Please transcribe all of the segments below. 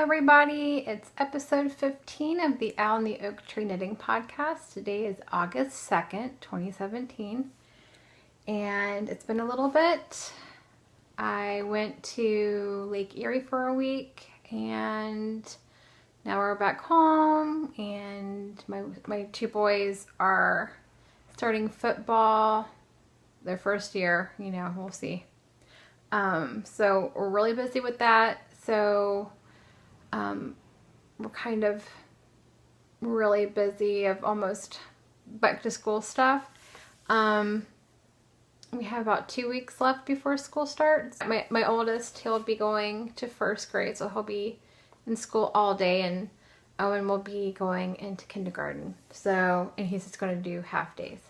everybody. It's episode 15 of the Owl and the Oak Tree Knitting Podcast. Today is August 2nd, 2017, and it's been a little bit. I went to Lake Erie for a week, and now we're back home, and my two boys are starting football, their first year, we'll see. So we're really busy with that. So we're kind of really busy of almost back to school stuff. We have about 2 weeks left before school starts. My oldest, he'll be going to first grade, so he'll be in school all day, and Owen will be going into kindergarten. So, and he's just going to do half days.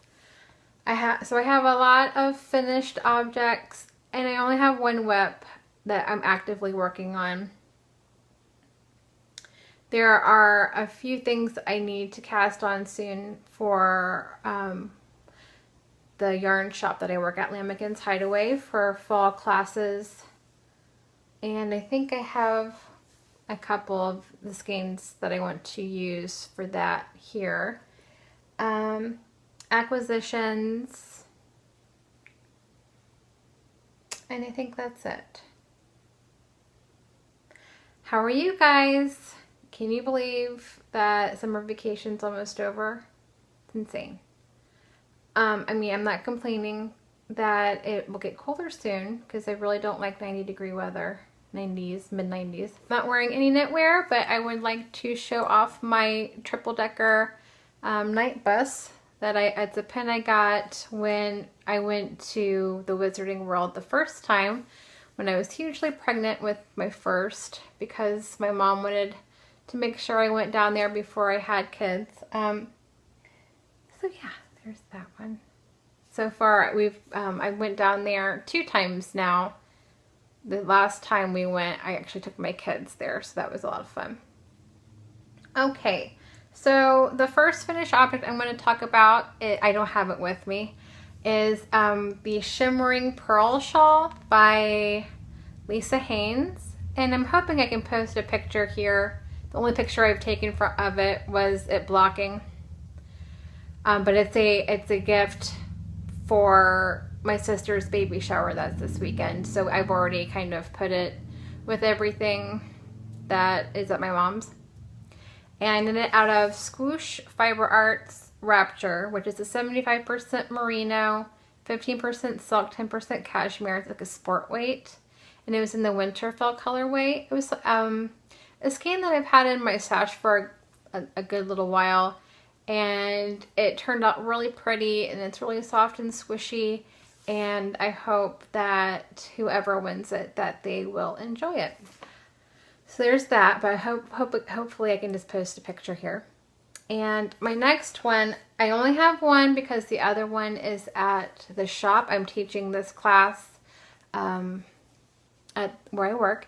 I have a lot of finished objects, and I only have one WIP that I'm actively working on. There are a few things I need to cast on soon for the yarn shop that I work at, Lambikin's Hideaway, for fall classes. And I think I have a couple of the skeins that I want to use for that here. Acquisitions. And I think that's it. How are you guys? Can you believe that summer vacation's almost over? It's insane. I'm not complaining that it will get colder soon, because I really don't like 90-degree weather. 90s, mid-90s. Not wearing any knitwear, but I would like to show off my triple-decker night bus that it's a pin I got when I went to the Wizarding World the first time, when I was hugely pregnant with my first, because my mom wanted to make sure I went down there before I had kids. So yeah, there's that one. So far, I went down there 2 times now. The last time we went, I actually took my kids there, so that was a lot of fun. Okay, so the first finished object I'm going to talk about, I don't have it with me, is the Shimmering Pearl Shawl by Lisa Haynes. And I'm hoping I can post a picture here. The only picture I've taken of it was it blocking. But it's a gift for my sister's baby shower that's this weekend. So I've already kind of put it with everything that is at my mom's. And I knit it out of Swoosh Fiber Arts Rapture, which is a 75% merino, 15% silk, 10% cashmere. It's like a sport weight. And it was in the Winterfell colorway. It was a skein that I've had in my stash for a good little while. And it turned out really pretty, and it's really soft and squishy. And I hope that whoever wins it, that they will enjoy it. So there's that, but hopefully I can just post a picture here. And my next one, I only have one because the other one is at the shop. I'm teaching this class at where I work.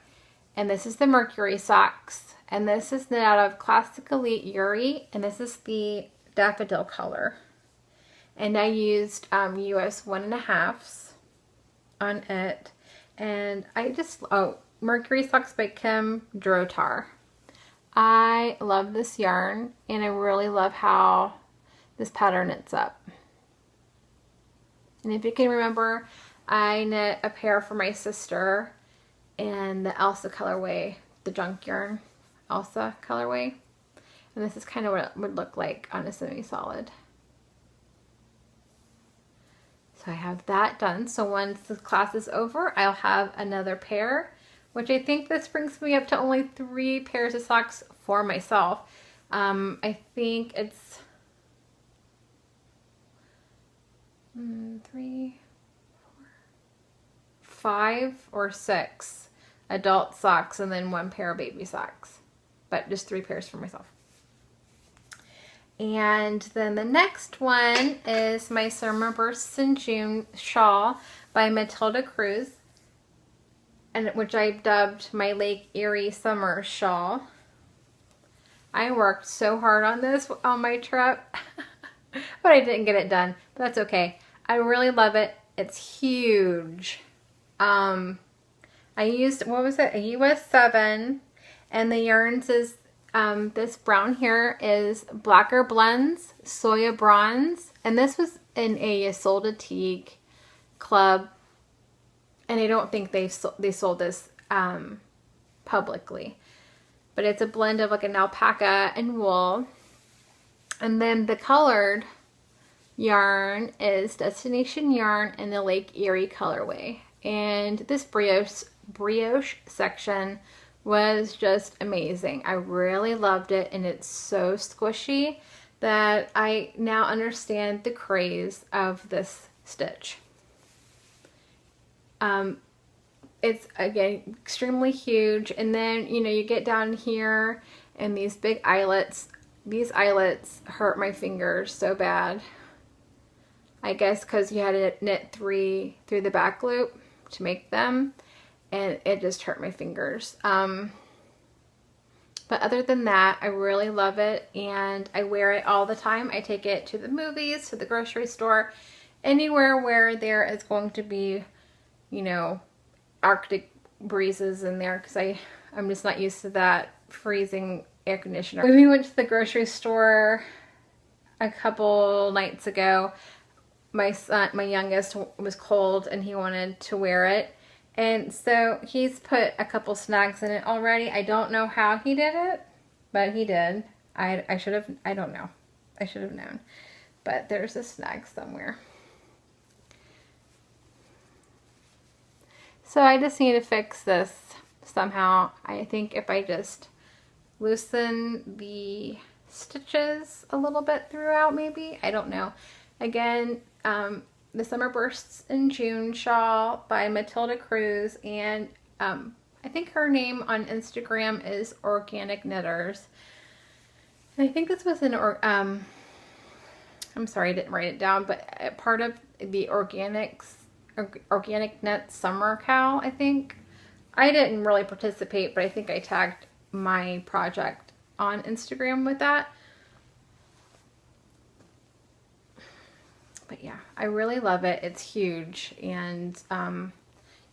And this is the Mercury socks. And this is knit out of Classic Elite Yuri. And this is the daffodil color. And I used US 1.5s on it. And Mercury Socks by Kim Drotar. I love this yarn, and I really love how this pattern knits up. And if you can remember, I knit a pair for my sister in the Elsa colorway, the junk yarn Elsa colorway. And this is kind of what it would look like on a semi-solid. So I have that done. So once the class is over, I'll have another pair, which I think this brings me up to only 3 pairs of socks for myself. I think it's 3, 4, 5 or 6 adult socks, and then 1 pair of baby socks, but just 3 pairs for myself. And then the next one is my Summer Bursts in June shawl by Matilda Cruz, and which I've dubbed my Lake Erie Summer shawl. I worked so hard on this on my trip, but I didn't get it done. But that's okay. I really love it. It's huge. I used, what was it, a US 7, And the yarns is, this brown here is Blacker Blends, Soya Bronze. And this was in a Ysolda Teague club. And I don't think they sold this publicly. But it's a blend of like an alpaca and wool. And then the colored yarn is Destination Yarn in the Lake Erie colorway. And this brioche section was just amazing. I really loved it, and it's so squishy that I now understand the craze of this stitch. It's, again, extremely huge, and then, you know, you get down here and these big eyelets. These eyelets hurt my fingers so bad. I guess because you had to knit 3 through the back loop to make them, and it just hurt my fingers. But other than that, I really love it, and I wear it all the time. I take it to the movies, to the grocery store, anywhere where there is going to be, you know, Arctic breezes in there, because I'm just not used to that freezing air conditioner. When we went to the grocery store a couple nights ago, my son, my youngest, was cold and he wanted to wear it. And so he's put a couple snags in it already. I don't know how he did it, but he did. I should have, I don't know. I should have known. But there's a snag somewhere. So I just need to fix this somehow. I think if I just loosen the stitches a little bit throughout, maybe. I don't know. Again, the Summer Bursts in June shawl by Matilda Cruz, and I think her name on Instagram is Organic Knitters. And I think this was an, I'm sorry I didn't write it down, but part of the Organic Knit Summer Cow, I think. I didn't really participate, but I think I tagged my project on Instagram with that. But yeah, I really love it. It's huge, and you can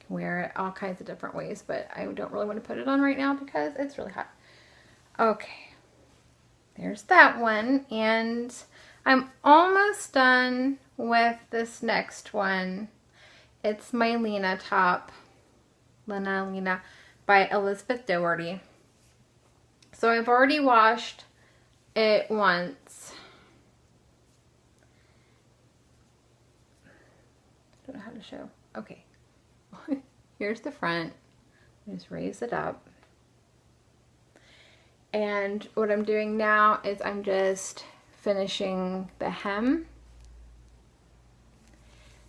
wear it all kinds of different ways, but I don't really want to put it on right now because it's really hot. Okay, there's that one, and I'm almost done with this next one. It's my Lena top, Lena by Elizabeth Doherty. So I've already washed it once. I don't know how to show. Okay. Here's the front. Just raise it up. And what I'm doing now is I'm just finishing the hem.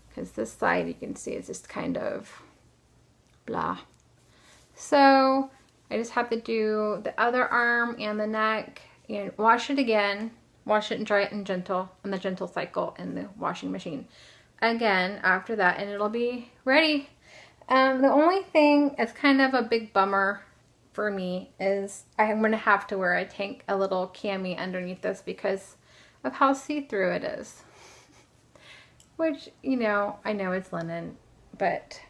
Because this side, you can see, is just kind of blah. So I just have to do the other arm and the neck and wash it again. Wash it and dry it in the gentle cycle in the washing machine again after that, and it'll be ready. The only thing that's kind of a big bummer for me is I'm going to have to wear a little cami underneath this because of how see-through it is. Which, you know, I know it's linen, but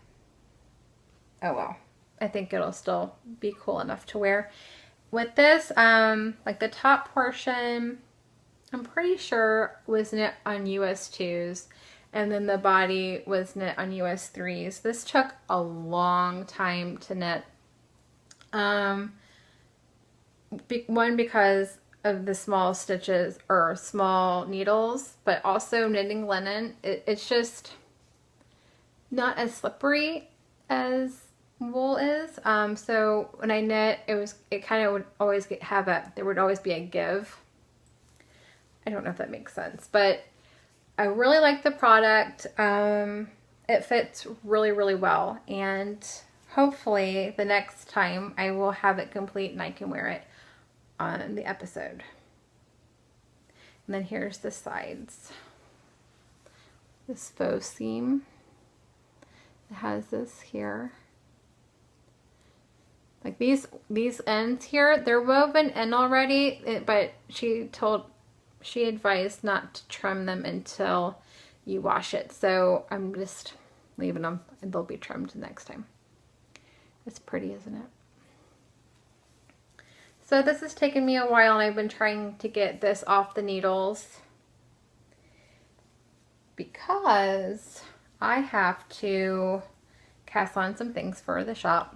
oh well. I think it'll still be cool enough to wear. With this, like the top portion, I'm pretty sure was knit on US 2s, and then the body was knit on US 3s. This took a long time to knit. One, because of the small stitches or small needles, but also knitting linen, it's just not as slippery as wool is. So when I knit, it kind of would always there would always be a give. I don't know if that makes sense, but I really like the product. It fits really, really well, and hopefully the next time I will have it complete and I can wear it on the episode. And then here's the sides. This faux seam. It has this here. Like these ends here, they're woven in already, but she advised not to trim them until you wash it. So I'm just leaving them, and they'll be trimmed next time. It's pretty, isn't it? So this has taken me a while, and I've been trying to get this off the needles because I have to cast on some things for the shop.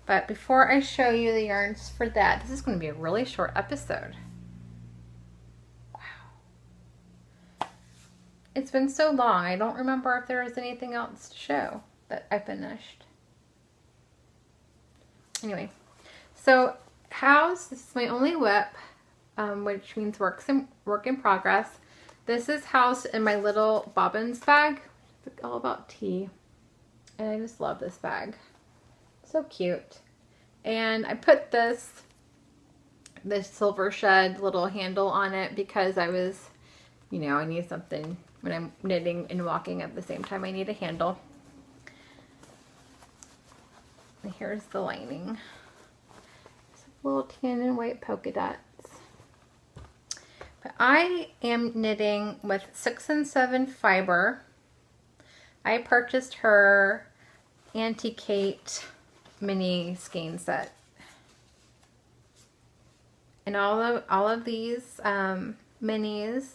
But before I show you the yarns for that, this is going to be a really short episode. Wow. It's been so long. I don't remember if there was anything else to show that I finished. Anyway, so House, this is my only whip, which means work in progress. This is housed in my little bobbins bag. It's all about tea. And I just love this bag. So cute. And I put this silver shed little handle on it because I was, you know, I need something when I'm knitting and walking at the same time. I need a handle. And here's the lining. Little tan and white polka dots. But I am knitting with 6 and 7 fiber. I purchased her Auntie Kate mini skein set. And all of these minis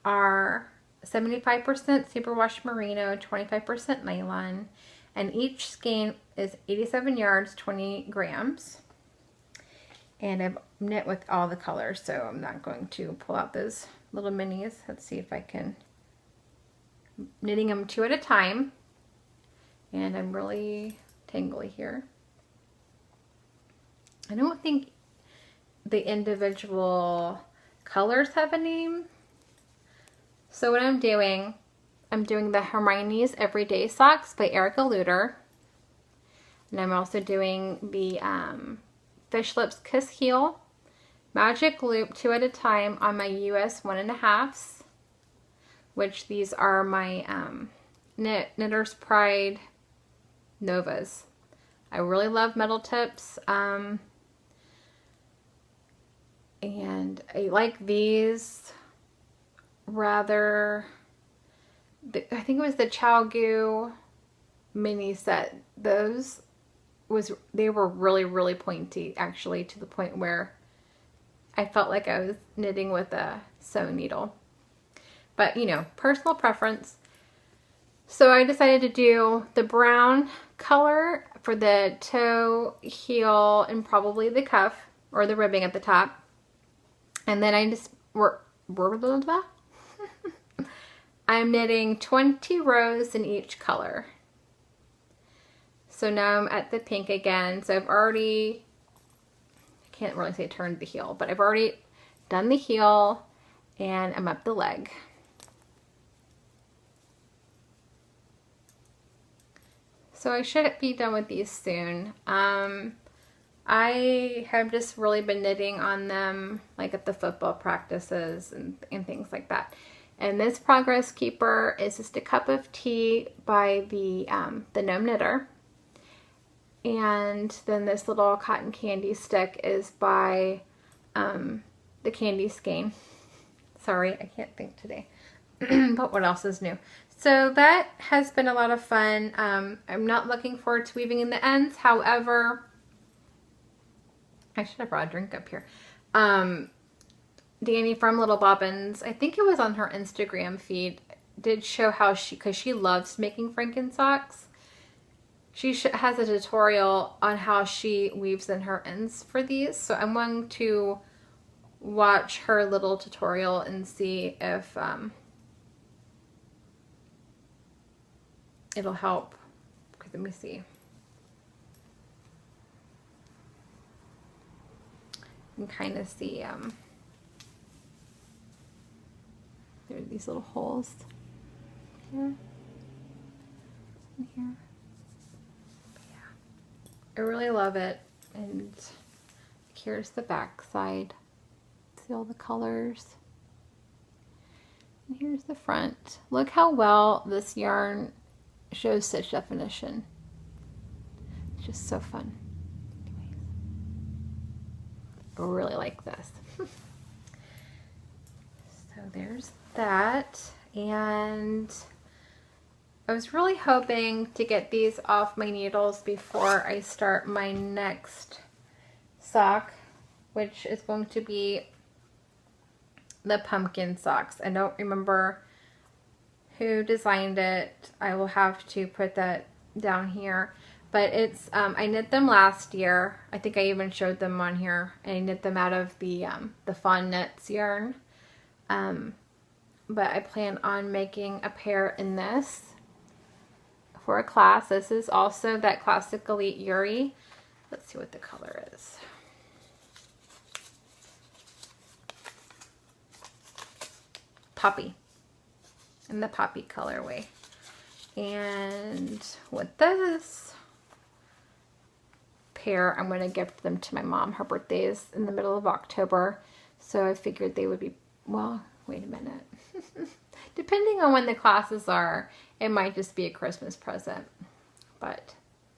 are 75% superwash merino, 25% nylon, and each skein is 87 yards, 20 grams. And I've knit with all the colors, so I'm not going to pull out those little minis. Let's see if I can. I'm knitting them 2 at a time. And I'm really tangly here. I don't think the individual colors have a name. So what I'm doing the Hermione's Everyday Socks by Erica Lueder. And I'm also doing the Fish Lips Kiss Heel Magic Loop 2 at a time on my US 1.5s, which these are my Knitter's Pride Novas. I really love metal tips, and I like these rather. I think it was the ChiaoGoo mini set. They were really pointy, actually, to the point where I felt like I was knitting with a sewing needle. But, you know, personal preference. So I decided to do the brown color for the toe, heel, and probably the cuff, or the ribbing at the top. And then I just I'm knitting 20 rows in each color. So now I'm at the pink again. So I've already, I can't really say turned the heel, but I've already done the heel and I'm up the leg. So I should be done with these soon. I have just really been knitting on them like at the football practices and things like that. And this Progress Keeper is just a cup of tea by the Gnome Knitter. And then this little cotton candy stick is by the Candy Skein. Sorry, I can't think today. But what else is new? So that has been a lot of fun. I'm not looking forward to weaving in the ends. However, I should have brought a drink up here. Danny from Little Bobbins, I think it was on her Instagram feed, did show how because she loves making Franken socks. She has a tutorial on how she weaves in her ends for these. So I'm going to watch her little tutorial and see if it'll help. Let me see. You can kind of see there are these little holes here and here. But yeah, I really love it. And here's the back side. See all the colors. And here's the front. Look how well this yarn shows stitch definition. It's just so fun. Anyways, I really like this. So there's that. And I was really hoping to get these off my needles before I start my next sock. which is going to be the pumpkin socks. I don't remember who designed it. I will have to put that down here. But it's, I knit them last year. I think I even showed them on here. And I knit them out of the Fawn Knits yarn. But I plan on making a pair in this for a class. This is also that Classic Elite Yuri. Let's see what the color is. Poppy. In the poppy colorway. And with this pair, I'm going to gift them to my mom. Her birthday is in the middle of October, so I figured they would be, well, wait a minute. Depending on when the classes are, it might just be a Christmas present. But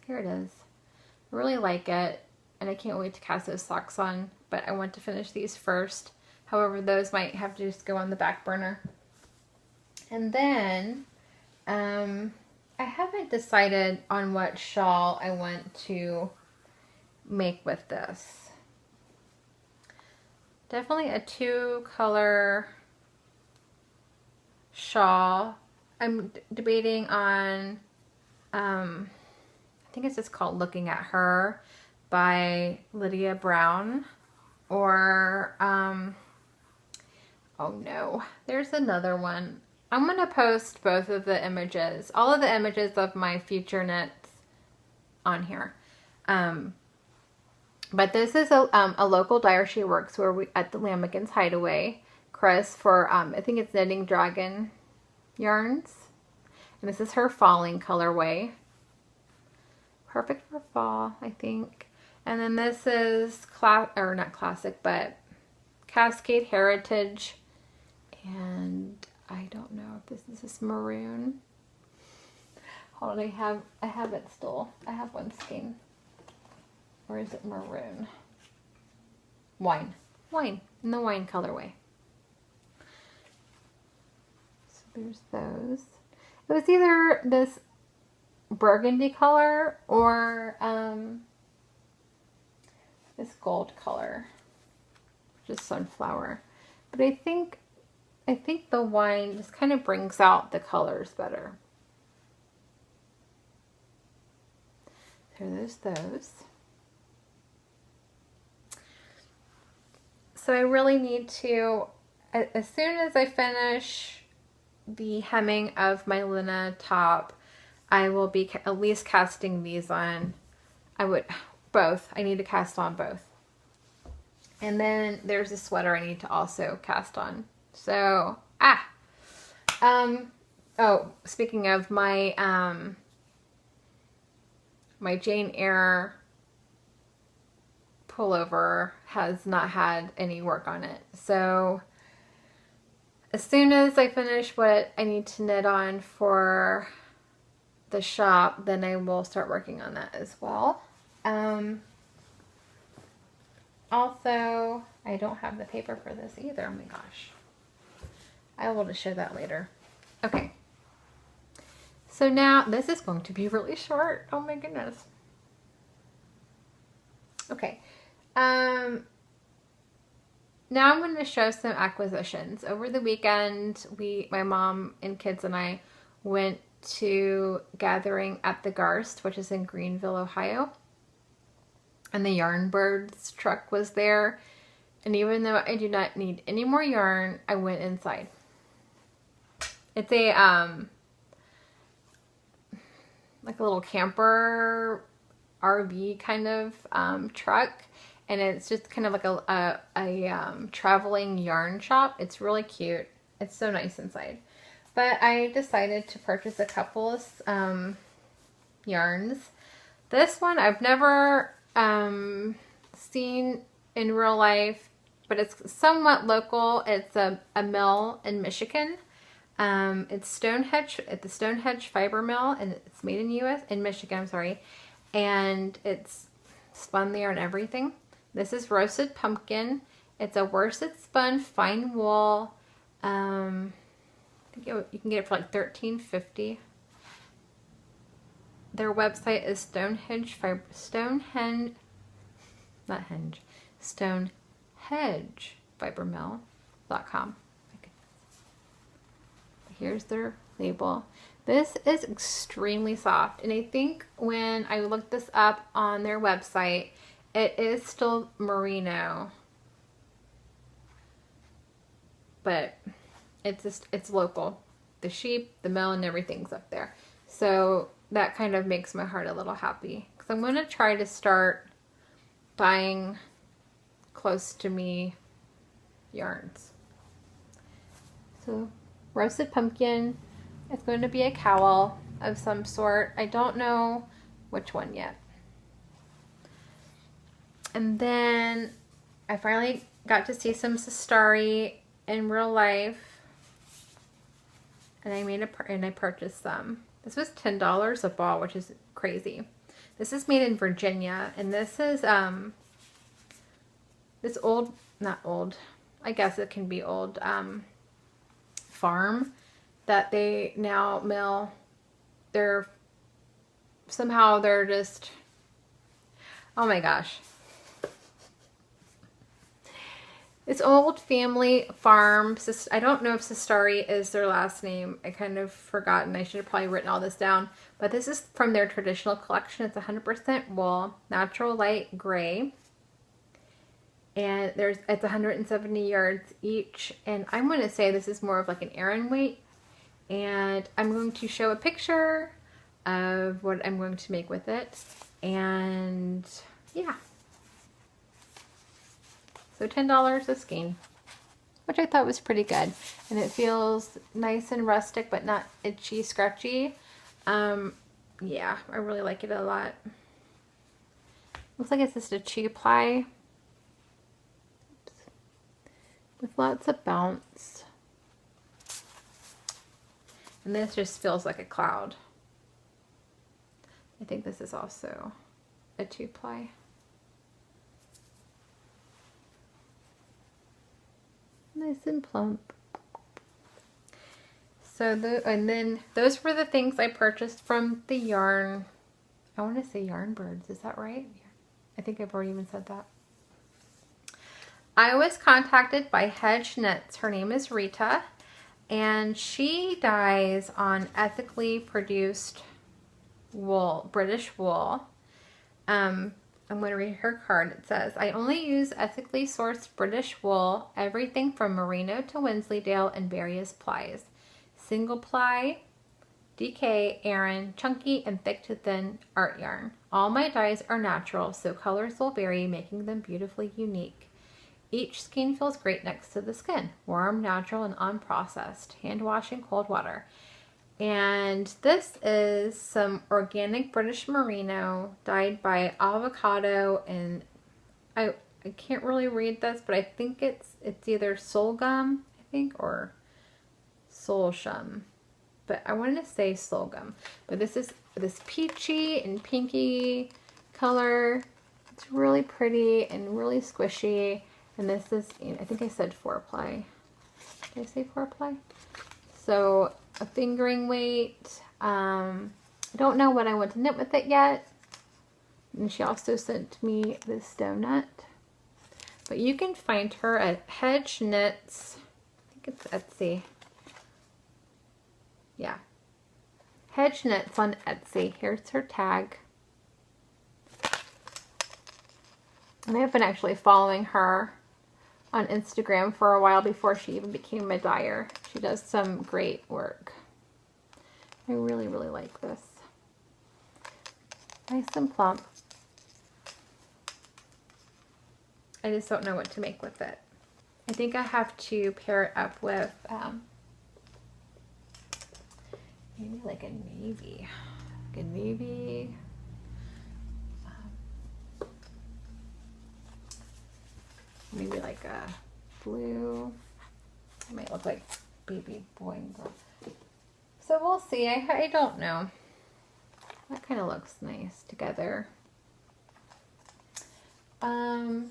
here it is. I really like it, and I can't wait to cast those socks on, but I want to finish these first. However, those might have to just go on the back burner. And then, I haven't decided on what shawl I want to make with this. Definitely a 2-color shawl. I'm debating on, I think it's just called Looking at Her by Lydia Brown, or, oh no, there's another one. I'm going to post both of the images, all of the images of my future knits on here. But this is a local dyer she works where at the Lamagans Hideaway, Chris, for, I think it's Knitting Dragon yarns. And this is her falling colorway. Perfect for fall, I think. And then this is, not classic, but Cascade Heritage. And I don't know if this is maroon. Hold on, I have it still. I have one skein. Or is it maroon? Wine. Wine. In the wine colorway. So there's those. It was either this burgundy color or this gold color. Just sunflower. But I think the wine just kind of brings out the colors better. So there's those. So I really need to, as soon as I finish the hemming of my Luna top, I will be at least casting these on. Both. I need to cast on both. And then there's a sweater I need to also cast on. So, oh, speaking of my, my Jane Eyre pullover has not had any work on it. So, as soon as I finish what I need to knit on for the shop, then I will start working on that as well. Also, I don't have the paper for this either. Oh my gosh. I will just show that later. Okay. So now, this is going to be really short. Oh my goodness. Okay. Now I'm going to show some acquisitions. Over the weekend, my mom and kids and I went to Gathering at the Garst, which is in Greenville, Ohio. And the Yarn Birds truck was there. And even though I do not need any more yarn, I went inside. It's a, like a little camper RV kind of truck. And it's just kind of like a traveling yarn shop. It's really cute. It's so nice inside. But I decided to purchase a couple of yarns. This one I've never seen in real life, but it's somewhat local. It's a mill in Michigan. It's Stonehenge, at the Stonehenge Fiber Mill, and it's made in Michigan, I'm sorry. And it's spun there and everything. This is Roasted Pumpkin. It's a worsted spun fine wool. I think you can get it for like $13.50. Their Website is Stonehenge hedgefibermill.com. Here's their label. This is extremely soft, and I think when I looked this up on their website, it is still merino, but it's local. The sheep, the mill, and everything's up there. So that kind of makes my heart a little happy, because I'm going to try to start buying close to me yarns. So roasted pumpkin. It's going to be a cowl of some sort. I don't know which one yet. And then I finally got to see some Sestari in real life, and I purchased some. This was $10 a ball, which is crazy. This is made in Virginia, and this is this old, not old, I guess it can be old, farm that they now mill. They're just, oh my gosh. It's old family farm. I don't know if Sestari is their last name. I kind of forgotten. I should have probably written all this down. But this is from their traditional collection. It's 100% wool, natural light gray. And it's 170 yards each. And I'm going to say this is more of like an Aran weight. And I'm going to show a picture of what I'm going to make with it. And yeah. So $10 a skein, which I thought was pretty good. And it feels nice and rustic, but not itchy, scratchy. Yeah, I really like it a lot. Looks like it's just a 2-ply with lots of bounce. And this just feels like a cloud. I think this is also a 2-ply. Nice and plump. So and then those were the things I purchased from the yarn. I want to say Yarn Birds. Is that right? I think I've already even said that. I was contacted by Hedge Knits. Her name is Rita, and she dyes on ethically produced wool, British wool. I'm going to read her card. It says, I only use ethically sourced British wool, everything from merino to Wensleydale and various plies. Single ply, DK, Aran, chunky and thick to thin art yarn. All my dyes are natural, so colors will vary, making them beautifully unique. Each skein feels great next to the skin. Warm, natural, and unprocessed. Hand wash in cold water. And this is some organic British merino dyed by Avocado, and I can't really read this, but I think it's either Solghum, I think, or Solshum. But I wanted to say Solghum. But this is this peachy and pinky color. It's really pretty and really squishy. And this is, I think I said 4-ply. Did I say 4-ply? So a fingering weight. I don't know what I want to knit with it yet. And she also sent me this donut. But you can find her at Hedge Knits. I think it's Etsy. Yeah. Hedge Knits on Etsy. Here's her tag. And I've been actually following her on Instagram for a while before she even became a dyer. She does some great work. I really, really like this. Nice and plump. I just don't know what to make with it. I think I have to pair it up with maybe like a navy. Like a navy. Maybe like a blue. It might look like baby boy and girl. So we'll see. I don't know. That kind of looks nice together. I've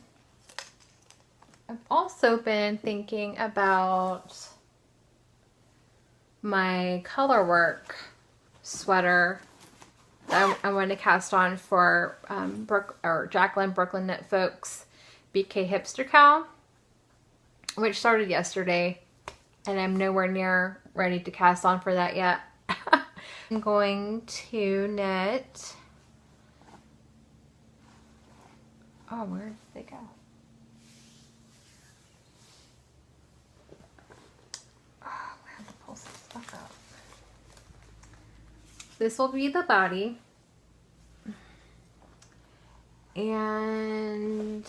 also been thinking about my color work sweater that I want to cast on for Jacqueline Brooklyn Knit Folks BK Hipster Cow. which started yesterday, and I'm nowhere near ready to cast on for that yet. I'm going to knit. Oh, where did they go? Oh, I have to pull some stuff out. This will be the body. And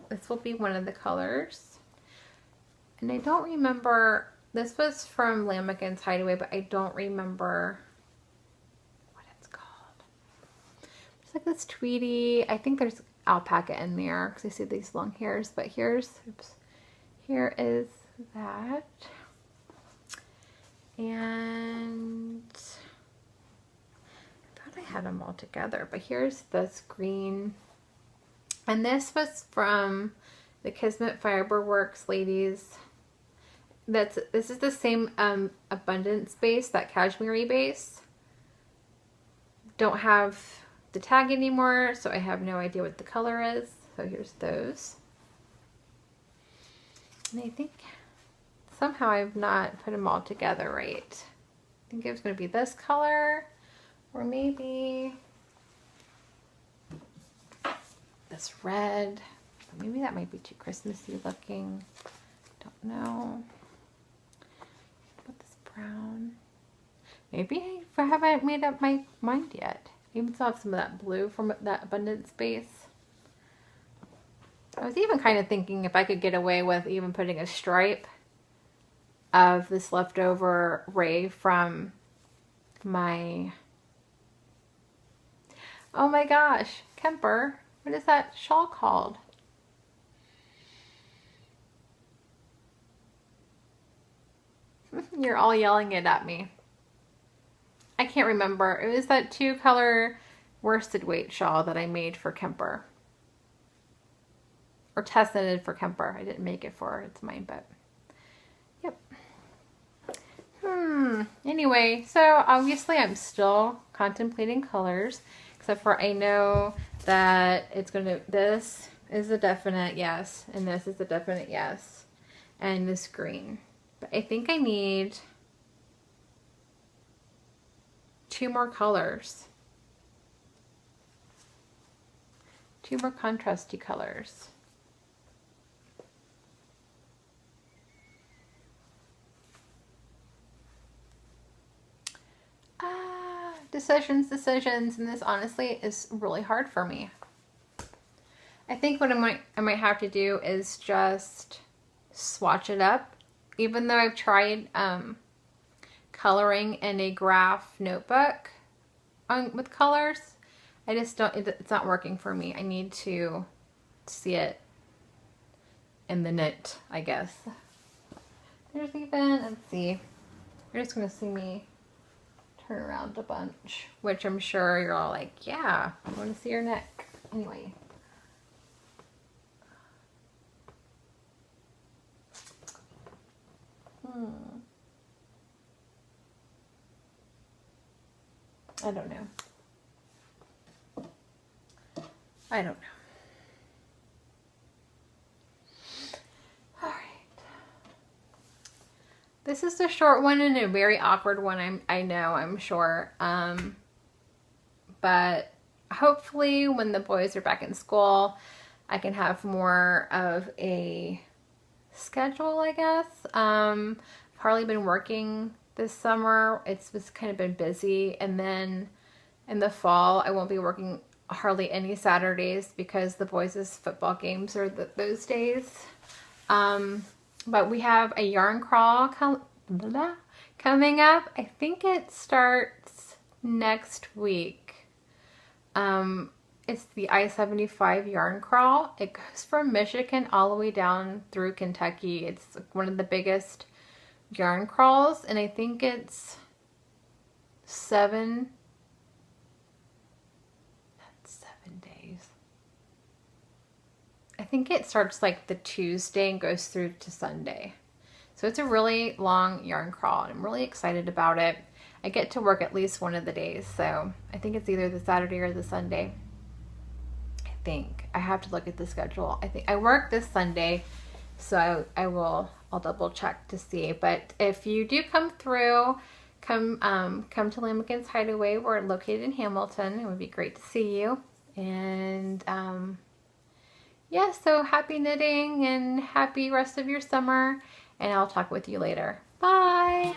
this will be one of the colors. And I don't remember, this was from Lambikin's Hideaway, but I don't remember what it's called. It's like this tweedy, I think there's alpaca in there because I see these long hairs, but here is that. And I thought I had them all together, but here's this green. And this was from the Kismet Fiberworks ladies. This is the same Abundance base, that cashmere base. Don't have the tag anymore, so I have no idea what the color is. So here's those. And I think somehow I've not put them all together right. I think it was going to be this color, or maybe this red. Maybe that might be too Christmassy looking. Don't know. What this brown? Maybe I haven't made up my mind yet. Maybe still have some of that blue from that Abundance base. I was even kind of thinking if I could get away with even putting a stripe of this leftover ray from my, oh my gosh, Kemper. What is that shawl called? You're all yelling it at me. I can't remember. It was that 2-color worsted weight shawl that I made for Kemper. Or test knitted for Kemper. I didn't make it for her. It's mine, but yep. Anyway, so obviously I'm still contemplating colors, except for I know that it's gonna, this is a definite yes, and this is a definite yes, and this green. But I think I need 2 more colors. 2 more contrasty colors. Decisions, and this honestly is really hard for me. I think what I might have to do is just swatch it up. Even though I've tried coloring in a graph notebook with colors, I just don't, it's not working for me. I need to see it in the knit, I guess. There's even, let's see, you're just gonna see me turn around a bunch, which I'm sure you're all like, yeah, I want to see your neck. Anyway. I don't know. I don't know. All right. This is a short one and a very awkward one. I know, I'm sure. But hopefully when the boys are back in school, I can have more of a schedule, I guess. I've hardly been working this summer. It's just kind of been busy, and then in the fall I won't be working hardly any Saturdays because the boys' football games are those days. But we have a yarn crawl coming up. I think it starts next week. It's the I-75 yarn crawl. It goes from Michigan all the way down through Kentucky. It's one of the biggest yarn crawls, and I think it's 7 days. I think it starts like the Tuesday and goes through to Sunday. So it's a really long yarn crawl, and I'm really excited about it. I get to work at least one of the days, so I think it's either the Saturday or the Sunday. I think I have to look at the schedule. I think I work this Sunday, I'll double check to see. But if you do come through, come to Lambikin's Hideaway. We're located in Hamilton. It would be great to see you. And yeah, so happy knitting and happy rest of your summer. And I'll talk with you later. Bye.